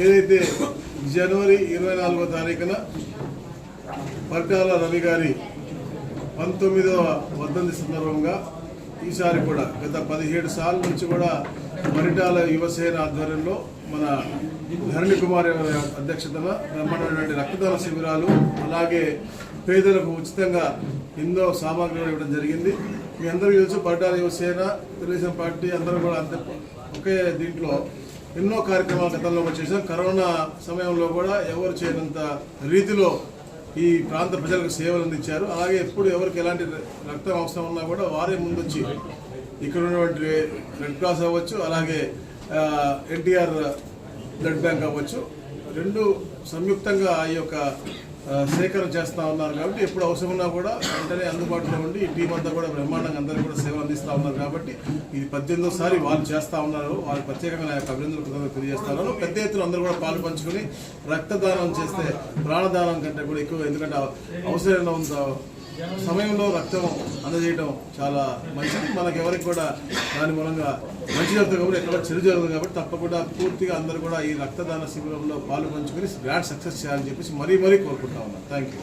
ఏదైతే జనవరి 24వ తారీఖున పరిటాల రవి గారి 19వ వర్ధంతి సందర్భంగా ఈసారి కూడా గత 17 సార్ల నుంచి కూడా పరిటాల యువసేన ఆధ్వర్యంలో మన ధరణి కుమార్ అధ్యక్షతన బ్రహ్మాండమైనటువంటి రక్తదాన శిబిరాలు, అలాగే పేదలకు ఉచితంగా ఎన్నో సామాగ్రిలు ఇవ్వడం జరిగింది. మీ అందరికీ తెలుసు, పరిటాల యువసేన, తెలుగుదేశం పార్టీ అందరూ కూడా ఒకే దీంట్లో ఎన్నో కార్యక్రమాలు గతంలో చేశాం. కరోనా సమయంలో కూడా ఎవరు చేయనంత రీతిలో ఈ ప్రాంత ప్రజలకు సేవలు అందించారు. అలాగే ఎప్పుడు ఎవరికి ఎలాంటి రక్తం అవసరం ఉన్నా కూడా వారే ముందొచ్చి ఇక్కడ ఉన్నటువంటి రెడ్ క్రాస్ అవ్వచ్చు, అలాగే ఎన్టీఆర్ బ్లడ్ బ్యాంక్ అవ్వచ్చు, రెండు సంయుక్తంగా ఈ యొక్క సేకరణ చేస్తూ ఉన్నారు. కాబట్టి ఎప్పుడు అవసరం ఉన్నా కూడా వెంటనే అందుబాటులో ఉండి ఈ టీం అంతా కూడా బ్రహ్మాండంగా అందరూ కూడా సేవలు అందిస్తూ ఉన్నారు. కాబట్టి ఇది 18వ వాళ్ళు చేస్తూ ఉన్నారు. వారికి ప్రత్యేకంగా నా యొక్క అభినందనలు తెలియజేస్తున్నారు. పెద్ద ఎత్తున అందరూ కూడా పాలు పంచుకొని రక్తదానం చేస్తే ప్రాణదానం కంటే కూడా ఎక్కువ, ఎందుకంటే అవసరమైన సమయంలో రక్తం అందజేయడం చాలా మంచిది. మనకు ఎవరికి కూడా దాని మూలంగా మంచి జరుగుతుంది కాబట్టి ఎక్కడ చెడు జరుగుతుంది. కాబట్టి తప్పకుండా పూర్తిగా అందరూ కూడా ఈ రక్తదాన శిబిరంలో పాలు పంచుకొని గ్రాండ్ సక్సెస్ చేయాలని చెప్పేసి మరీ కోరుకుంటా ఉన్నాను. Thank you.